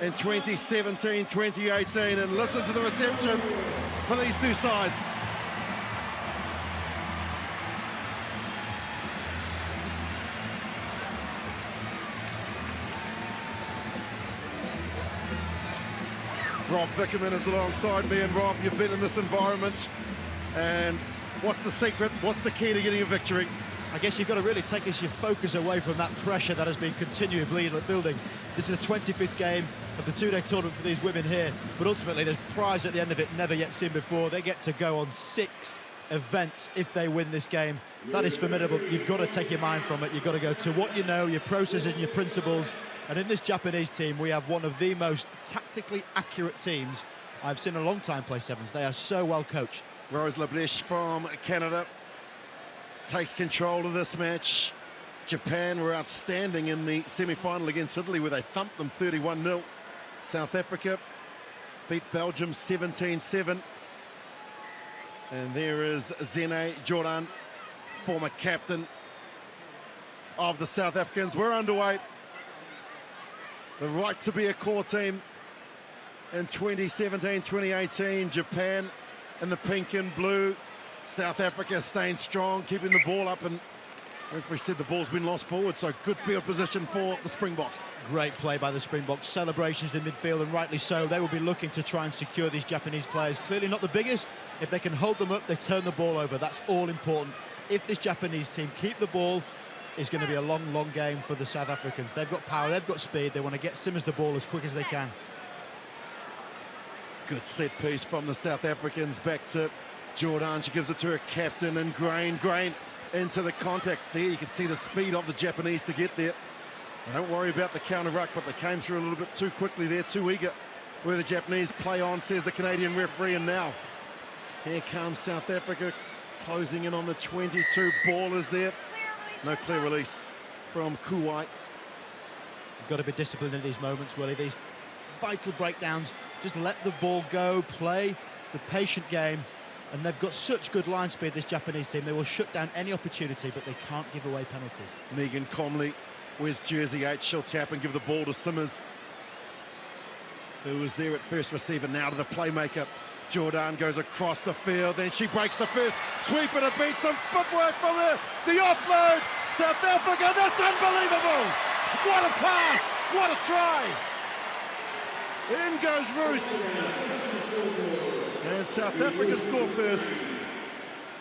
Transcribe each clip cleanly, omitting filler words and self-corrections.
in 2017, 2018, and listen to the reception for these two sides. Rob Vickerman is alongside me, and Rob, you've been in this environment, and what's the secret? What's the key to getting a victory? I guess you've got to really take your focus away from that pressure that has been continually building. This is the 25th game of the two-day tournament for these women here, but ultimately there's prize at the end of it, never yet seen before. They get to go on 6 events if they win this game. That is formidable. You've got to take your mind from it. You've got to go to what you know, your processes and your principles. And in this Japanese team, we have one of the most tactically accurate teams I've seen in a long time play sevens. They are so well coached. Rose Labreche from Canada takes control of this match. Japan were outstanding in the semi-final against Italy, where they thumped them 31-0. South Africa beat Belgium 17-7. And there is Zene Jordan, former captain of the South Africans. We're underway. The right to be a core team in 2017, 2018. Japan in the pink and blue. South Africa staying strong, keeping the ball up, and referee said the ball's been lost forward, so good field position for the Springboks. Great play by the Springboks. Celebrations in midfield, and rightly so. They will be looking to try and secure these Japanese players. Clearly not the biggest. If they can hold them up, they turn the ball over. That's all important. If this Japanese team keep the ball, it's going to be a long, long game for the South Africans. They've got power, they've got speed. They want to get Simmons the ball as quick as they can. Good set piece from the South Africans. Back to Jordan. She gives it to her captain, and Grain into the contact there. You can see the speed of the Japanese to get there. They don't worry about the counter ruck, but they came through a little bit too quickly there, too eager. Where the Japanese play on, says the Canadian referee, and now here comes South Africa closing in on the 22 ballers there. No clear release from Kuwait. You've got to be disciplined in these moments, Willie. These vital breakdowns, just let the ball go, play the patient game. And they've got such good line speed, this Japanese team. They will shut down any opportunity, but they can't give away penalties. Megan Comley wears jersey 8. She'll tap and give the ball to Simmers, who was there at first receiver, now to the playmaker. Jordan goes across the field, then she breaks the first sweep, and it beats some footwork from her. The offload, South Africa, that's unbelievable! What a pass, what a try! In goes Roos. And South Africa score first.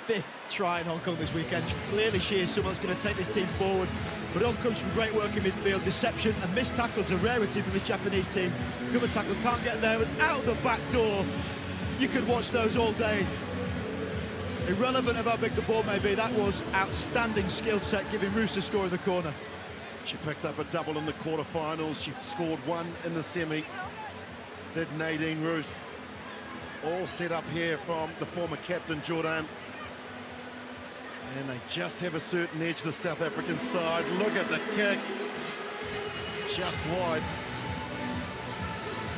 5th try in Hong Kong this weekend. Clearly she is someone that's going to take this team forward. But it all comes from great work in midfield. Deception and missed tackles are a rarity from this Japanese team. Cover tackle can't get there, and out the back door. You could watch those all day. Irrelevant of how big the ball may be, that was outstanding skill set, giving Roos a score in the corner. She picked up a double in the quarterfinals. She scored 1 in the semi. Did Nadine Roos. All set up here from the former captain, Jordan. And they just have a certain edge, the South African side. Look at the kick. Just wide.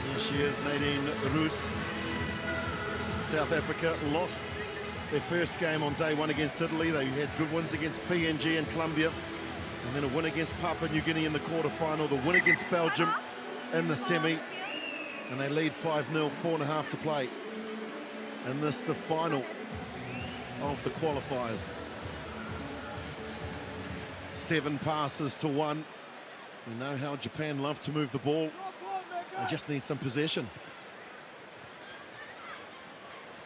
Here she is, Nadine Roos. South Africa lost their first game on day 1 against Italy. They had good wins against PNG and Colombia. And then a win against Papua New Guinea in the quarterfinal. The win against Belgium in the semi. And they lead 5-0, 4.5 to play. And this the final of the qualifiers. 7 passes to 1. We know how Japan love to move the ball. They just need some possession.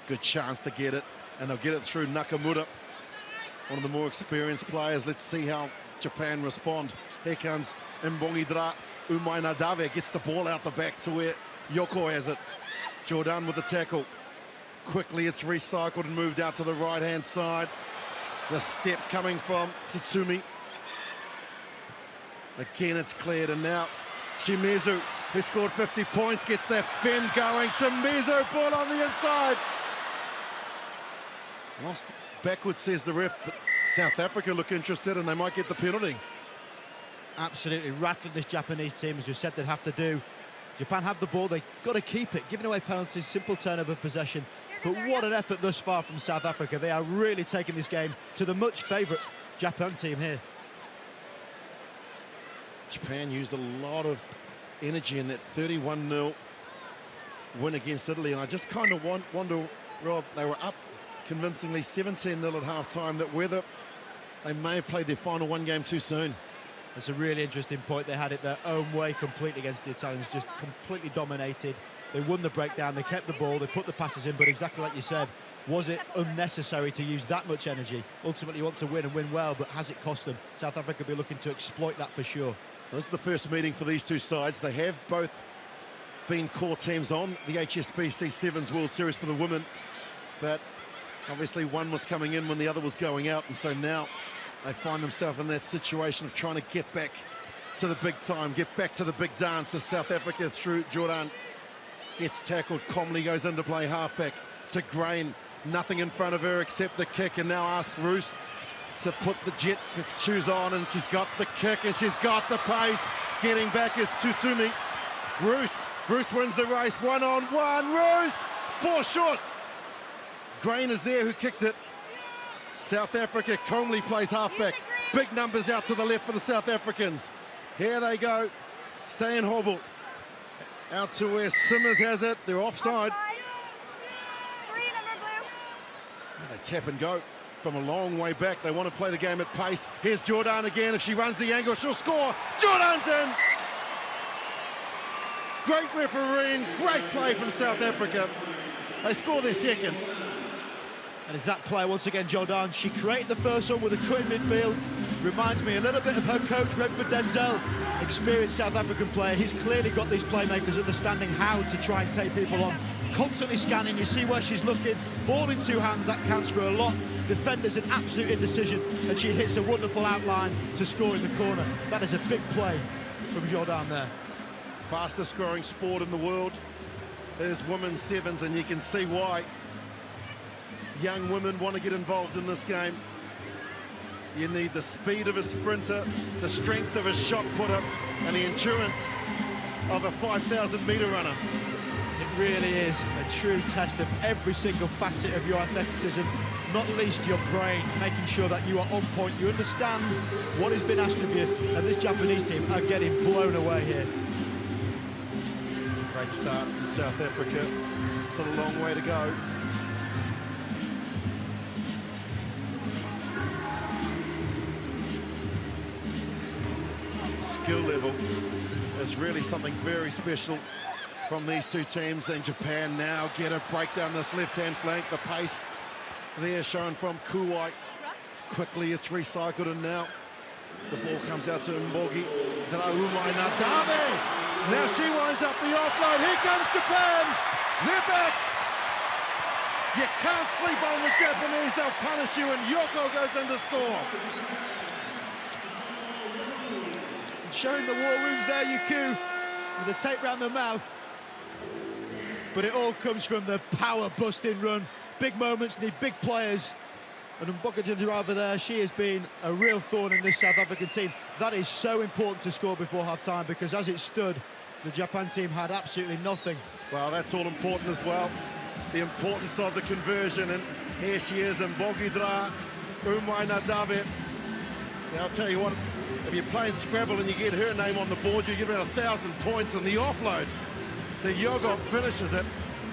Good chance to get it, and they'll get it through Nakamura, one of the more experienced players. Let's see how Japan respond. Here comes Mbongidra Umainadave, gets the ball out the back to where Yoko has it. Jordan with the tackle. Quickly it's recycled and moved out to the right-hand side. The step coming from Tsutsumi. Again, it's cleared, and now Shimizu, who scored 50 points, gets that fin going. Shimizu, ball on the inside. Lost backwards, says the ref, but South Africa look interested, and they might get the penalty. Absolutely rattled this Japanese team, as you said they'd have to do. Japan have the ball, they've got to keep it. Giving away penalties, simple turnover of possession. But what an effort thus far from South Africa. They are really taking this game to the much favourite Japan team here. Japan used a lot of energy in that 31-0 win against Italy, and I just kind of wonder, Rob, they were up convincingly 17-0 at half-time, that whether they may have played their final one game too soon. That's a really interesting point. They had it their own way completely against the Italians, just completely dominated. They won the breakdown, they kept the ball, they put the passes in, but exactly like you said, was it unnecessary to use that much energy? Ultimately, you want to win and win well, but has it cost them? South Africa will be looking to exploit that for sure. This is the first meeting for these two sides. They have both been core teams on the HSBC Sevens World Series for the women, but obviously one was coming in when the other was going out, and so now they find themselves in that situation of trying to get back to the big time, get back to the big dance. As South Africa through Jordan gets tackled, Comley goes into play halfback to Grain, nothing in front of her except the kick, and now asks Roos to put the jet shoes on, and she's got the kick and she's got the pace. Getting back is Tsutsumi. Roos wins the race, 1-on-1, Roos, 4 short. Grain is there who kicked it. South Africa, Comley plays halfback. Big numbers out to the left for the South Africans. Here they go, stay in Hobble. Out to where Simmers has it, they're offside. They tap and go from a long way back. They want to play the game at pace. Here's Jordan again. If she runs the angle, she'll score. Jordan's in! Great refereeing, great play from South Africa. They score their second. And it's that play once again, Jordan. She created the first one with a cut in midfield. Reminds me a little bit of her coach, Redford Denzel. Experienced South African player. He's clearly got these playmakers understanding how to try and take people on. Constantly scanning, you see where she's looking. Ball in two hands, that counts for a lot. Defenders in absolute indecision, and she hits a wonderful outline to score in the corner. That is a big play from Jordan there. Fastest scoring sport in the world. There's women's sevens, and you can see why young women want to get involved in this game. You need the speed of a sprinter, the strength of a shot putter, and the endurance of a 5,000-metre runner. It really is a true test of every single facet of your athleticism, not least your brain, making sure that you are on point, you understand what has been asked of you, and this Japanese team are getting blown away here. Great start from South Africa. Still a long way to go. Skill level is really something very special from these two teams, and Japan now get a break down this left-hand flank. The pace there shown from Kuwait. Quickly it's recycled, and now the ball comes out to Mbogi. Umai Nadabe. Now she winds up the offload. Here comes Japan. They're back. You can't sleep on the Japanese. They'll punish you, and Yoko goes in to score. Showing the war wounds there, Yuku, with the tape round the mouth. But it all comes from the power-busting run. Big moments need big players. And Mboka Janjarava there, she has been a real thorn in this South African team. That is so important to score before half-time, because as it stood, the Japan team had absolutely nothing. Well, that's all important as well. The importance of the conversion, and here she is, Mbogi Umai Nadabe. Now, I'll tell you what, if you're playing Scrabble and you get her name on the board, you get about 1,000 points on the offload. The Yogurt finishes it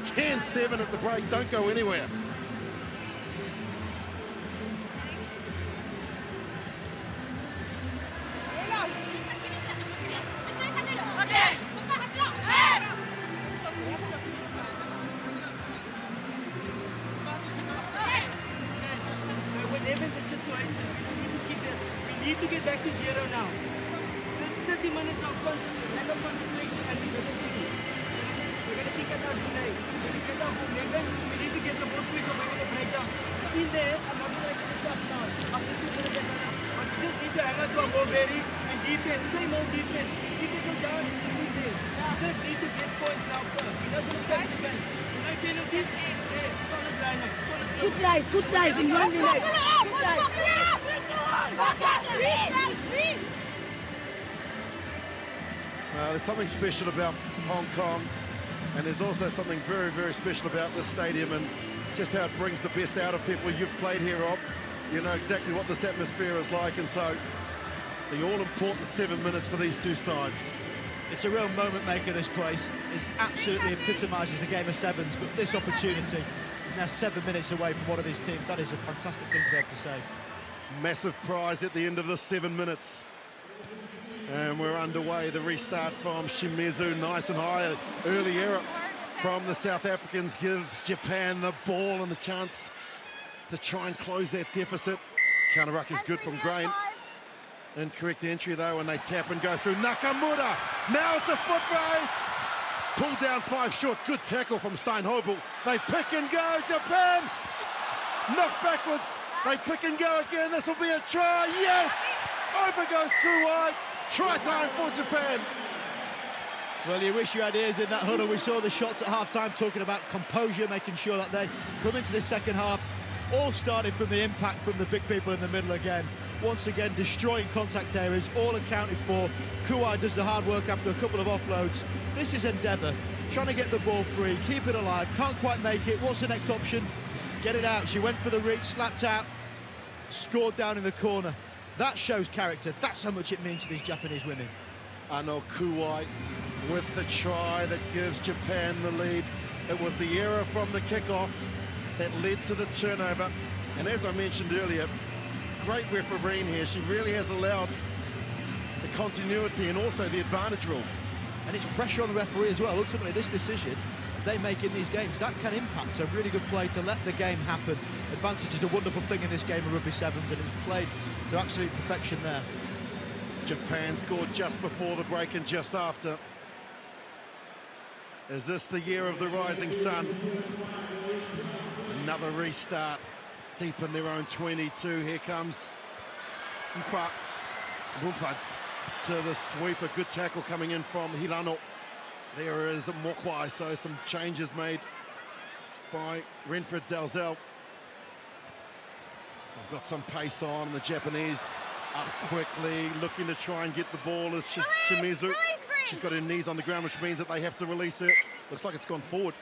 10-7 at the break. Don't go anywhere. Whatever the situation, we need to get back to zero now. Just 30 minutes of concentration, and we're going to kick at us today. We're going to get up, we need to get the ball quick, we're going to break down. In there, I'm not going to get the shots now. After 2 minutes, but we just need to hang on to our ball very, and defense, same old defense. If they go down, we just need to get points now first. We're not going to change the game. So no penalties, solid lineup, solid service. Two tries in 1 minute. There's something special about Hong Kong, and there's also something very, very special about this stadium, and just how it brings the best out of people. You've played here, Rob. You know exactly what this atmosphere is like, and so the all-important 7 minutes for these two sides. It's a real moment maker, this place. It absolutely epitomises the game of sevens, but this opportunity is now 7 minutes away from one of these teams. That is a fantastic thing to be able to say. Massive prize at the end of the 7 minutes. And we're underway. The restart from Shimizu, nice and high. Early error from the South Africans gives Japan the ball and the chance to try and close that deficit. Counter ruck is good from Grain. Incorrect entry though, and they tap and go through Nakamura. Now it's a foot race. Pulled down 5 short. Good tackle from Steinhobel. They pick and go. Japan knocked backwards. They pick and go again. This will be a try. Yes! Over goes Kuwait. Try time for Japan. Well, you wish you had ears in that huddle. We saw the shots at half-time talking about composure, making sure that they come into the second half. All started from the impact from the big people in the middle again. Once again, destroying contact areas, all accounted for. Kuwait does the hard work after a couple of offloads. This is Endeavour, trying to get the ball free, keep it alive, can't quite make it. What's the next option? Get it out. She went for the reach, slapped out, scored down in the corner. That shows character. That's how much it means to these Japanese women. I know Kuwait with the try that gives Japan the lead. It was the error from the kickoff that led to the turnover. And as I mentioned earlier, great refereeing here. She really has allowed the continuity and also the advantage rule. And it's pressure on the referee as well. Ultimately, this decision they make in these games, that can impact a really good play to let the game happen. Advantage is a wonderful thing in this game of rugby sevens, and it's played to absolute perfection there. Japan scored just before the break and just after. Is this the year of the rising sun? Another restart deep in their own 22. Here comes Mumfa to the sweep. A good tackle coming in from Hirano. There is Mokwai, so some changes made by Renfred Dalzell. They've got some pace on, the Japanese up quickly, looking to try and get the ball as Shimizu. She's got her knees on the ground, which means that they have to release her. Looks like it's gone forward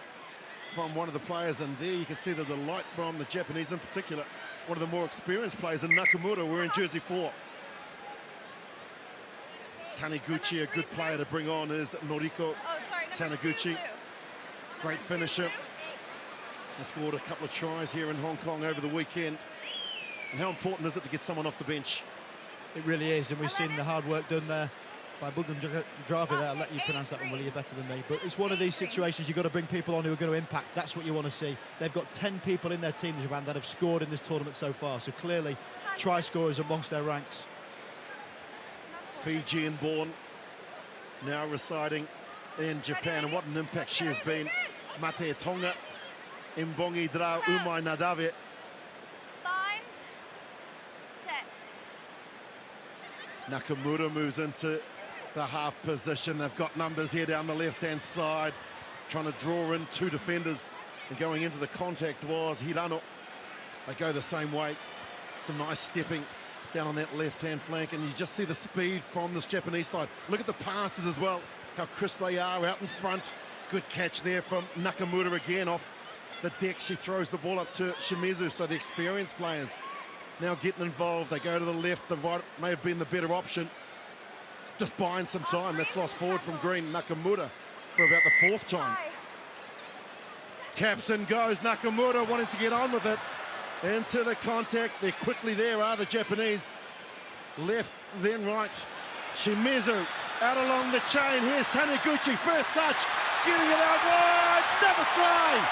from one of the players, and there you can see the delight from the Japanese in particular. One of the more experienced players in Nakamura wearing jersey 4. Taniguchi, a good player to bring on, is Noriko Taniguchi. Great finisher. He scored a couple of tries here in Hong Kong over the weekend. And how important is it to get someone off the bench? It really is, and we've seen the hard work done there by Bugam Dravi there. I'll let you pronounce that one, Willie, you're better than me. But it's one of these situations you've got to bring people on who are going to impact. That's what you want to see. They've got 10 people in their team, Japan, that have scored in this tournament so far. So clearly, try scorers amongst their ranks. Fijian born, now residing in Japan, and what an impact she has been. Mate Tonga, Mbongi Drau, Umai Nadave. Nakamura moves into the half position. They've got numbers here down the left-hand side, trying to draw in 2 defenders, and going into the contact was Hirano. They go the same way. Some nice stepping down on that left-hand flank, and you just see the speed from this Japanese side. Look at the passes as well, how crisp they are out in front. Good catch there from Nakamura again off the deck. She throws the ball up to Shimizu, so the experienced players now getting involved. They go to the left, the right may have been the better option. Just buying some time. That's lost forward from Green. Nakamura for about the 4th time. Taps and goes. Nakamura wanting to get on with it. Into the contact. They're quickly there, are the Japanese. Left, then right. Shimizu out along the chain. Here's Taniguchi. First touch. Getting it out wide. Another try.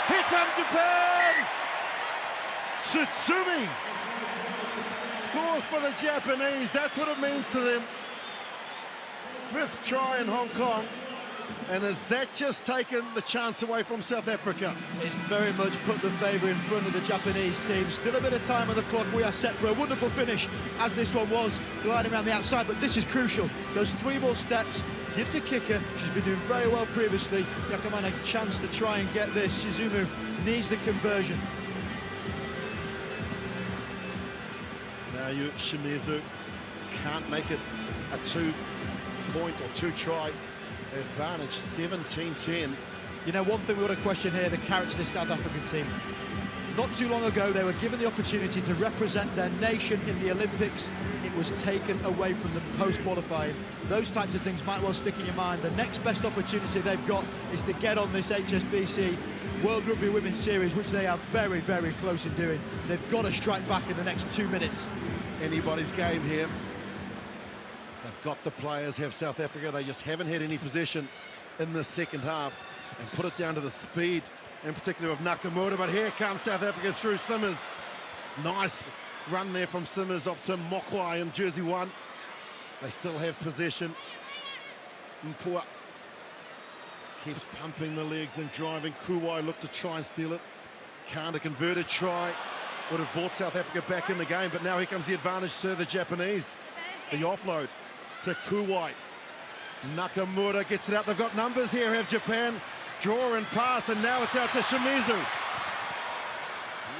Here comes Japan. Tsutsumi scores for the Japanese. That's what it means to them. 5th try in Hong Kong. And has that just taken the chance away from South Africa? It's very much put the favour in front of the Japanese team. Still a bit of time on the clock. We are set for a wonderful finish, as this one was, gliding around the outside. But this is crucial. Those 3 more steps. Gives the kicker. She's been doing very well previously. Yakamane a chance to try and get this. Shizumu needs the conversion. Now Shimizu can't make it a 2-point or 2-try advantage. 17-10. You know, one thing we want to question here, the character of the South African team. Not too long ago, they were given the opportunity to represent their nation in the Olympics. It was taken away from them post-qualifying. Those types of things might well stick in your mind. The next best opportunity they've got is to get on this HSBC World Rugby Women's Series, which they are very, very close in doing. They've got to strike back in the next 2 minutes. Anybody's game here. They've got the players, have South Africa. They just haven't had any possession in the second half, and put it down to the speed, in particular of Nakamura. But here comes South Africa through Simmers. Nice run there from Simmers off to Mokwai in jersey 1. They still have possession. Mpua keeps pumping the legs and driving. Kuwai looked to try and steal it. Can't. A converted try would have brought South Africa back in the game, but now here comes the advantage to the Japanese. The offload to Kuwai. Nakamura gets it out. They've got numbers here, have Japan. Draw and pass, and now it's out to Shimizu.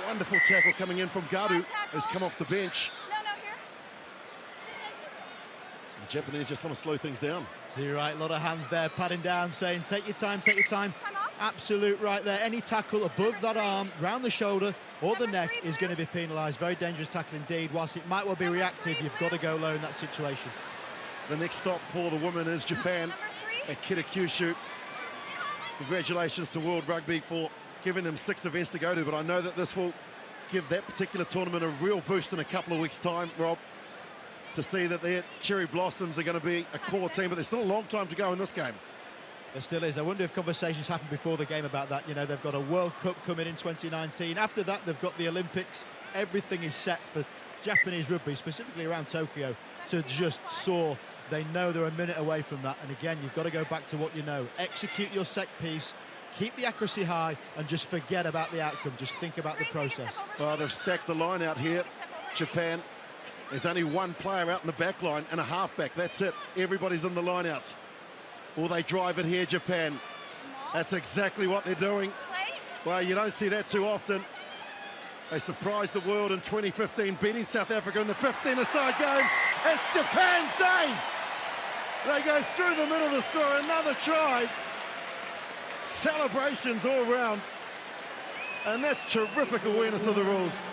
Wonderful tackle coming in from Garu, who's come off the bench. The Japanese just want to slow things down. Too right, a lot of hands there, padding down, saying, take your time, take your time. Absolute right there. Any tackle above that arm, round the shoulder or the neck is going to be penalised. Very dangerous tackle indeed. Whilst it might well be reactive, you've got to go low in that situation. The next stop for the women is Japan at Kitakyushu. Congratulations to World Rugby for giving them 6 events to go to, but I know that this will give that particular tournament a real boost in a couple of weeks' time, Rob, to see that their Cherry Blossoms are going to be a core team, but there's still a long time to go in this game. There still is. I wonder if conversations happened before the game about that. You know, they've got a World Cup coming in 2019. After that, they've got the Olympics. Everything is set for Japanese rugby, specifically around Tokyo, to just soar. They know they're a minute away from that. And again, you've got to go back to what you know. Execute your set piece, keep the accuracy high, and just forget about the outcome. Just think about the process. Well, they've stacked the line out here, Japan. There's only one player out in the back line and a halfback. That's it. Everybody's in the line out. Will they drive it here, Japan? That's exactly what they're doing. Well, you don't see that too often. They surprised the world in 2015, beating South Africa in the 15-a-side game. It's Japan's day. They go through the middle to score another try. Celebrations all round. And that's terrific awareness of the rules.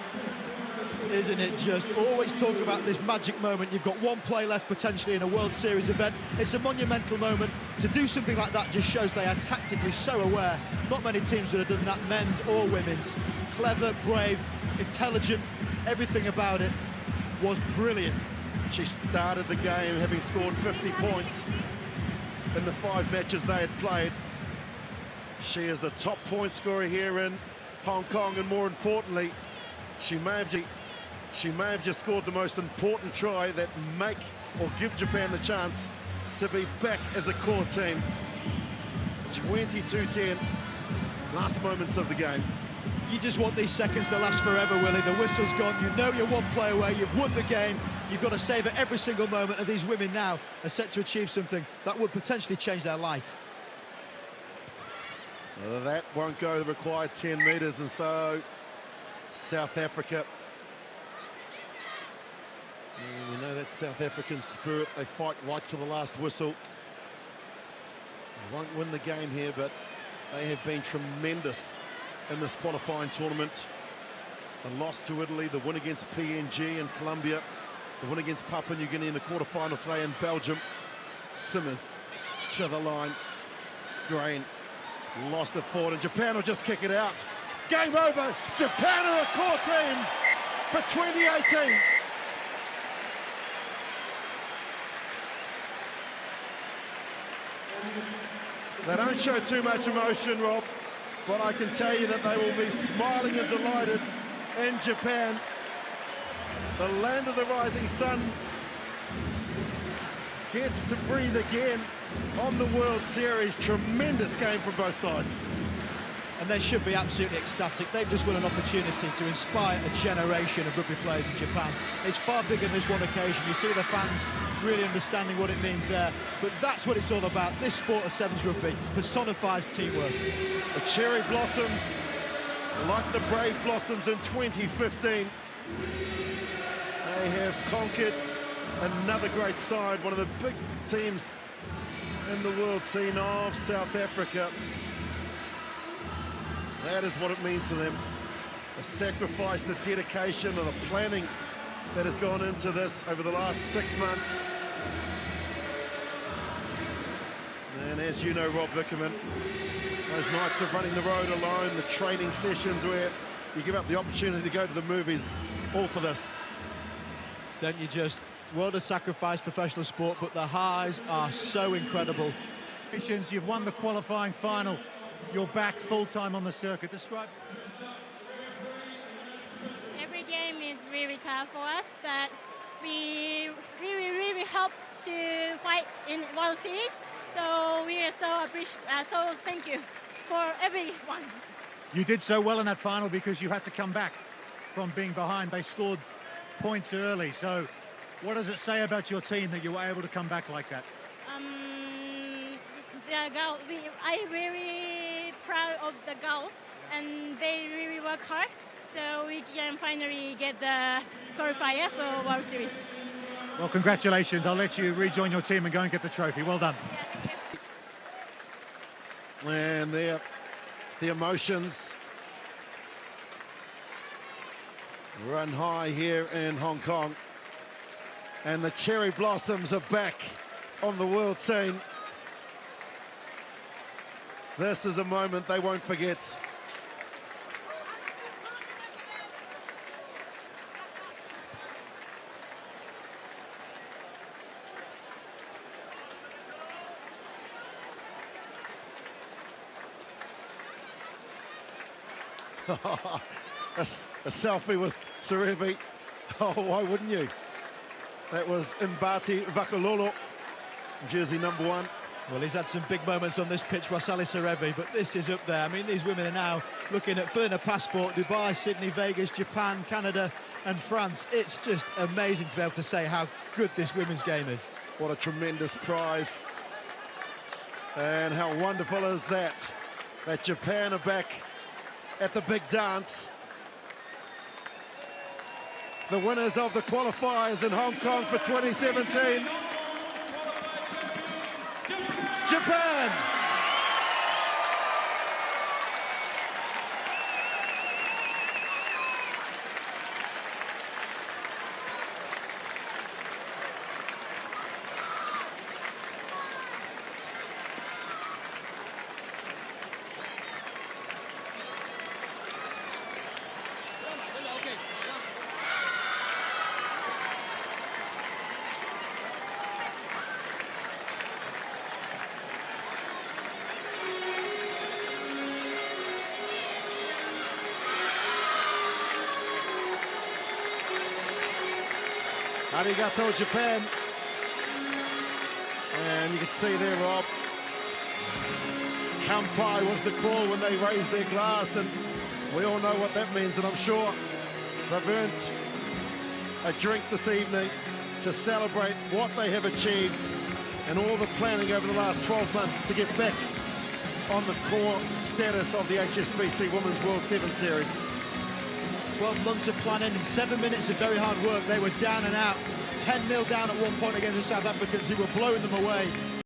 Isn't it just? Always talk about this magic moment. You've got one play left potentially in a World Series event. It's a monumental moment. To do something like that just shows they are tactically so aware. Not many teams would have done that, men's or women's. Clever, brave, intelligent, everything about it was brilliant. She started the game having scored 50 points in the 5 matches they had played. She is the top point scorer here in Hong Kong, and more importantly, she may have just scored the most important try that make or give Japan the chance to be back as a core team. 22-10, last moments of the game. You just want these seconds to last forever, Willie. The whistle's gone. You know you're one play away. You've won the game. You've got to savour every single moment. And these women now are set to achieve something that would potentially change their life. Well, that won't go the required 10 metres, and so South Africa. We know that South African spirit. They fight right to the last whistle. They won't win the game here, but they have been tremendous in this qualifying tournament. The loss to Italy, the win against PNG and Colombia, the win against Papua New Guinea in the quarterfinal today in Belgium. Simmers to the line. Grain lost it forward, and Japan will just kick it out. Game over. Japan are a core team for 2018. They don't show too much emotion, Rob, but I can tell you that they will be smiling and delighted in Japan. The land of the rising sun gets to breathe again on the World Series. Tremendous game from both sides. And they should be absolutely ecstatic. They've just won an opportunity to inspire a generation of rugby players in Japan. It's far bigger than this one occasion. You see the fans really understanding what it means there. But that's what it's all about. This sport of sevens rugby personifies teamwork. The Cherry Blossoms, like the Brave Blossoms in 2015, they have conquered another great side, one of the big teams in the world scene of South Africa. That is what it means to them. the sacrifice, the dedication, and the planning that has gone into this over the last 6 months. And as you know, Rob Vickerman, those nights of running the road alone, the training sessions where you give up the opportunity to go to the movies, all for this. Don't you just? What a sacrifice, professional sport, but the highs are so incredible. You've won the qualifying final. You're back full-time on the circuit. Describe. Every game is really tough for us, but we really hope to fight in World Series. So we are so so thank you for everyone. You did so well in that final because you had to come back from being behind. They scored points early. So what does it say about your team that you were able to come back like that? I'm really proud of the girls, and they really work hard. So we can finally get the qualifier for World Series. Well, congratulations. I'll let you rejoin your team and go and get the trophy. Well done. And there, the emotions run high here in Hong Kong. And the cherry blossoms are back on the world scene. This is a moment they won't forget. a selfie with Serevi. Oh, why wouldn't you? That was Mbati Vakalolo, jersey number 1. Well, he's had some big moments on this pitch, Wasali Serevi, but this is up there. I mean, these women are now looking at filling a passport. Dubai, Sydney, Vegas, Japan, Canada and France. It's just amazing to be able to say how good this women's game is. What a tremendous prize. And how wonderful is that Japan are back at the big dance. The winners of the qualifiers in Hong Kong for 2017. Japan! Arigato, Japan. And you can see there, Rob, Kampai was the call when they raised their glass, and we all know what that means, and I'm sure they've earned a drink this evening to celebrate what they have achieved and all the planning over the last 12 months to get back on the core status of the HSBC Women's World 7 Series. 12 months of planning and 7 minutes of very hard work. They were down and out, 10-0 down at one point against the South Africans, who were blowing them away.